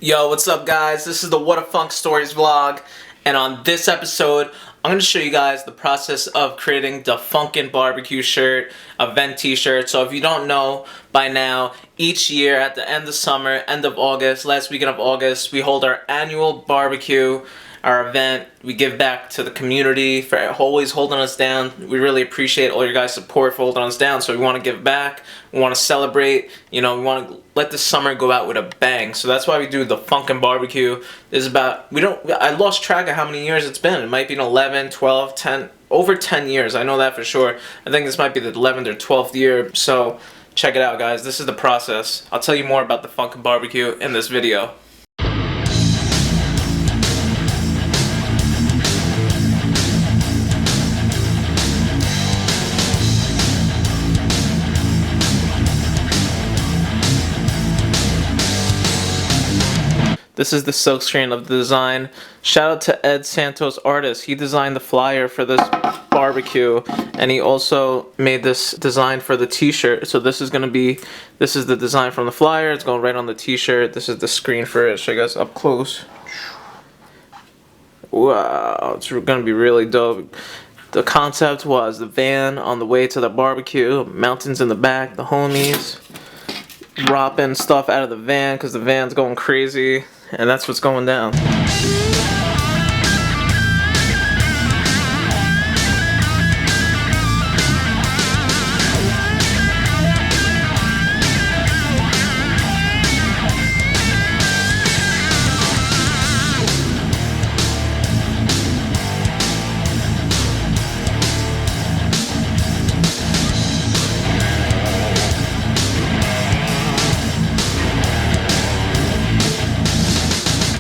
Yo, what's up guys? This is the Whadafunk Stories vlog, and on this episode, I'm going to show you guys the process of creating the Funkin Bbq shirt, event t-shirt. So if you don't know by now, each year at the end of summer, end of August, last weekend of August, we hold our annual barbecue, our event. We give back to the community for always holding us down. We really appreciate all your guys' support for holding us down, so we want to give back. We want to celebrate. You know, we want to let the summer go out with a bang. So that's why we do the Funkin Bbq. This is about, I lost track of how many years it's been. It might be 11, 12, 10, over 10 years. I know that for sure. I think this might be the 11th or 12th year. So check it out, guys. This is the process. I'll tell you more about the Funkin Bbq in this video. This is the silkscreen of the design. Shout out to Ed Santos, artist. He designed the flyer for this barbecue, and he also made this design for the t-shirt. So this is the design from the flyer. It's going right on the t-shirt. This is the screen for it. Show you guys up close. Wow, it's gonna be really dope. The concept was the van on the way to the barbecue, mountains in the back, the homies dropping stuff out of the van because the van's going crazy. And that's what's going down.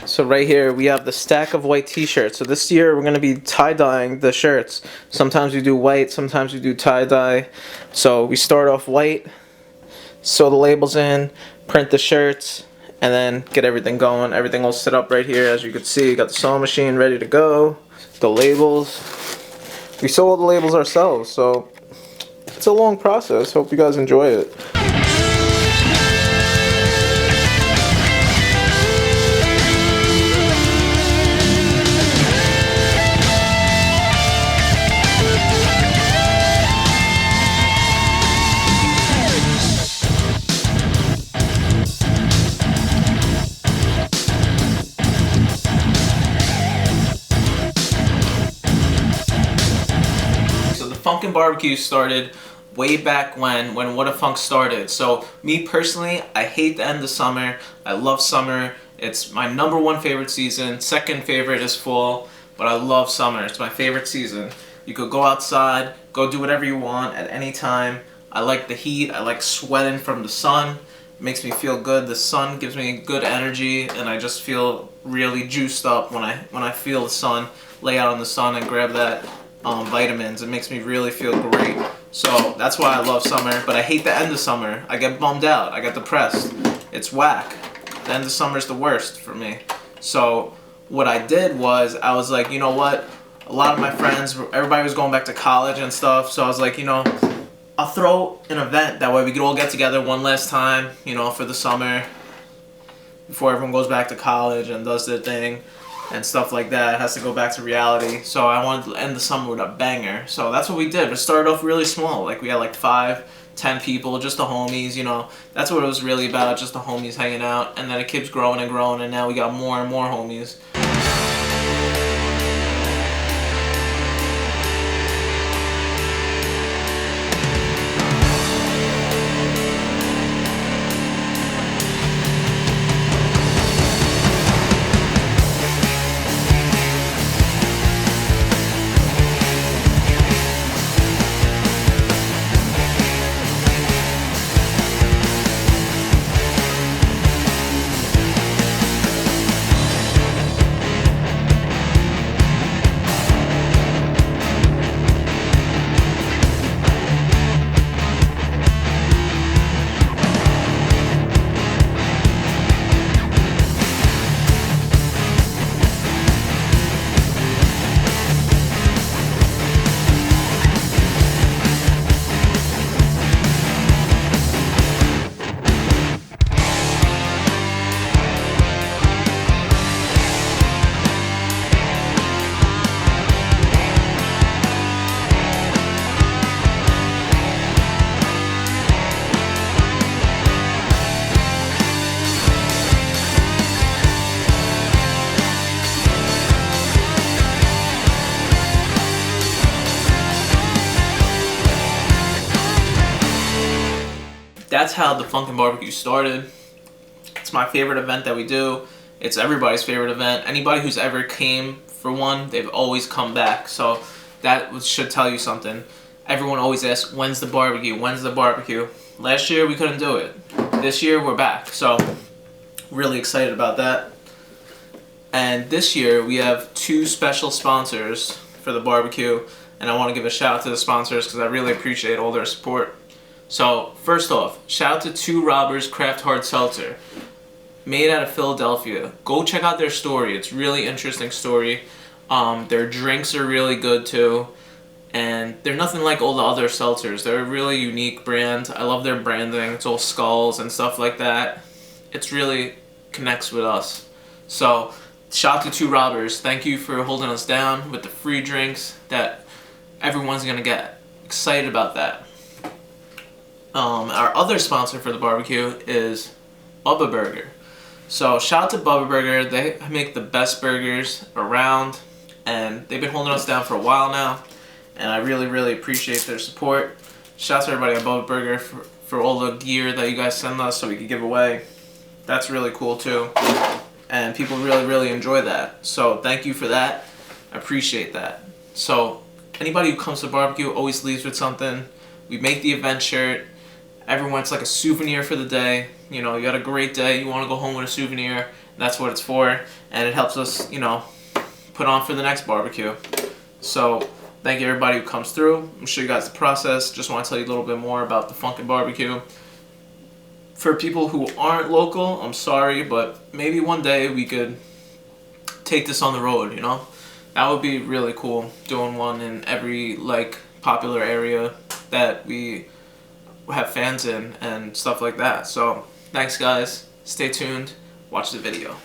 So right here we have the stack of white t-shirts. So this year we're going to be tie-dyeing the shirts. Sometimes we do white, sometimes we do tie-dye. So we start off white, sew the labels in, print the shirts, and then get everything going. Everything will sit up right here, as you can see. Got the sewing machine ready to go. The labels. We sew all the labels ourselves, so it's a long process. Hope you guys enjoy it. Funkin Bbq started way back when Whadafunk started. So me personally, I hate the end of summer. I love summer. It's my #1 favorite season. Second favorite is fall, but I love summer. It's my favorite season. You could go outside, go do whatever you want at any time. I like the heat. I like sweating from the sun. It makes me feel good. The sun gives me good energy, and I just feel really juiced up when I feel the sun, lay out in the sun and grab that vitamins. It makes me really feel great. So that's why I love summer, but I hate the end of summer. I get bummed out. I get depressed. It's whack. The end of summer is the worst for me. So what I did was, I was like, you know what? A lot of my friends, everybody was going back to college and stuff, so I was like, you know, I'll throw an event. That way we could all get together one last time, you know, for the summer, before everyone goes back to college and does their thing and stuff like that. It has to go back to reality. So I wanted to end the summer with a banger. So that's what we did. We started off really small. Like we had like 5, 10 people, just the homies, you know. That's what it was really about, just the homies hanging out. And then it keeps growing and growing, and now we got more and more homies. how the Funkin Bbq started. It's my favorite event that we do. It's everybody's favorite event. Anybody who's ever came for one, they've always come back. So that should tell you something. Everyone always asks, when's the barbecue? When's the barbecue? Last year we couldn't do it. This year we're back. So really excited about that. And this year we have 2 special sponsors for the barbecue. And I want to give a shout out to the sponsors because I really appreciate all their support. So first off, shout out to Two Robbers Craft Hard Seltzer, made out of Philadelphia. Go check out their story. It's a really interesting story. Their drinks are really good too. And they're nothing like all the other seltzers. They're a really unique brand. I love their branding. It's all skulls and stuff like that. It's really connects with us. So shout out to Two Robbers. Thank you for holding us down with the free drinks that everyone's gonna get. Excited about that. Our other sponsor for the barbecue is Bubba Burger. So shout out to Bubba Burger. They make the best burgers around, and they've been holding us down for a while now, and I really appreciate their support. Shout out to everybody at Bubba Burger for all the gear that you guys send us so we can give away. That's really cool too, and people really enjoy that. So thank you for that. I appreciate that. So anybody who comes to barbecue always leaves with something. We make the event shirt. Everyone, it's like a souvenir for the day. You know, you had a great day, you want to go home with a souvenir. That's what it's for, and it helps us, you know, put on for the next barbecue. So thank you everybody who comes through. I'm show you guys the process. Just want to tell you a little bit more about the Funkin Bbq. For people who aren't local, I'm sorry, but maybe one day we could take this on the road, you know? That would be really cool, doing one in every like popular area that we have fans in and stuff like that. So thanks guys, stay tuned, watch the video.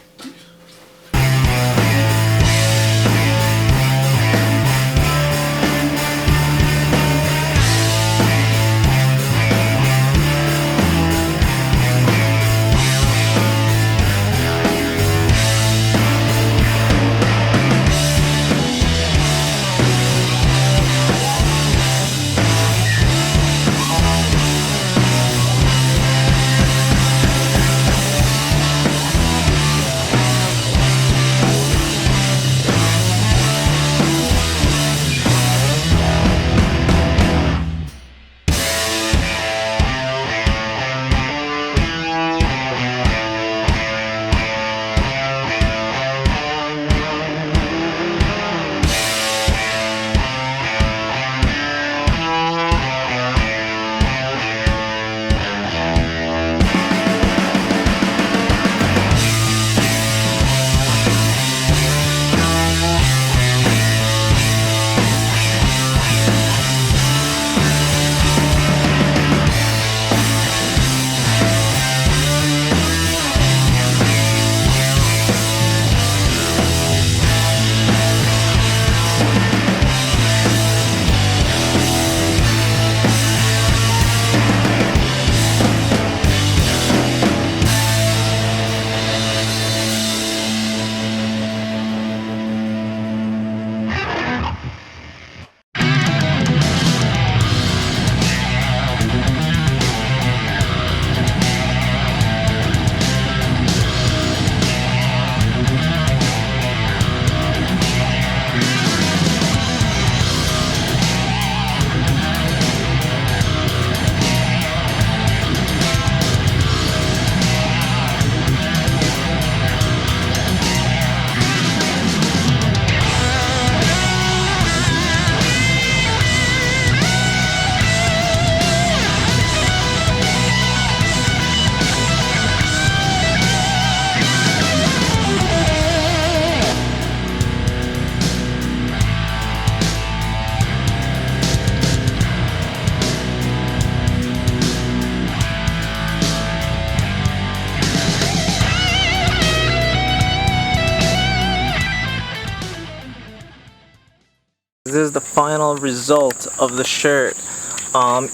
This is the final result of the shirt.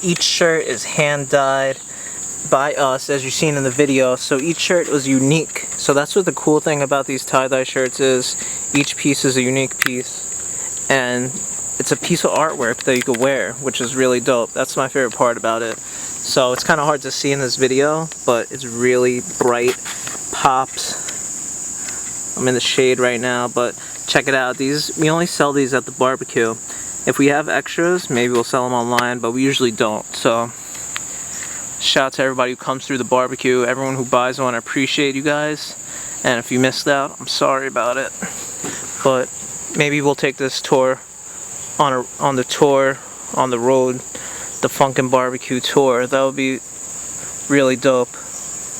Each shirt is hand dyed by us, as you've seen in the video, so each shirt was unique. So that's what the cool thing about these tie-dye shirts is. Each piece is a unique piece, and it's a piece of artwork that you could wear, which is really dope. That's my favorite part about it. So it's kind of hard to see in this video, but it's really bright, pops. I'm in the shade right now, but check it out. These, we only sell these at the barbecue. If we have extras, maybe we'll sell them online, but we usually don't. So shout out to everybody who comes through the barbecue, everyone who buys one. I appreciate you guys. And if you missed out, I'm sorry about it. But maybe we'll take this tour on the road, the Funkin Bbq tour. That would be really dope.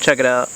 Check it out.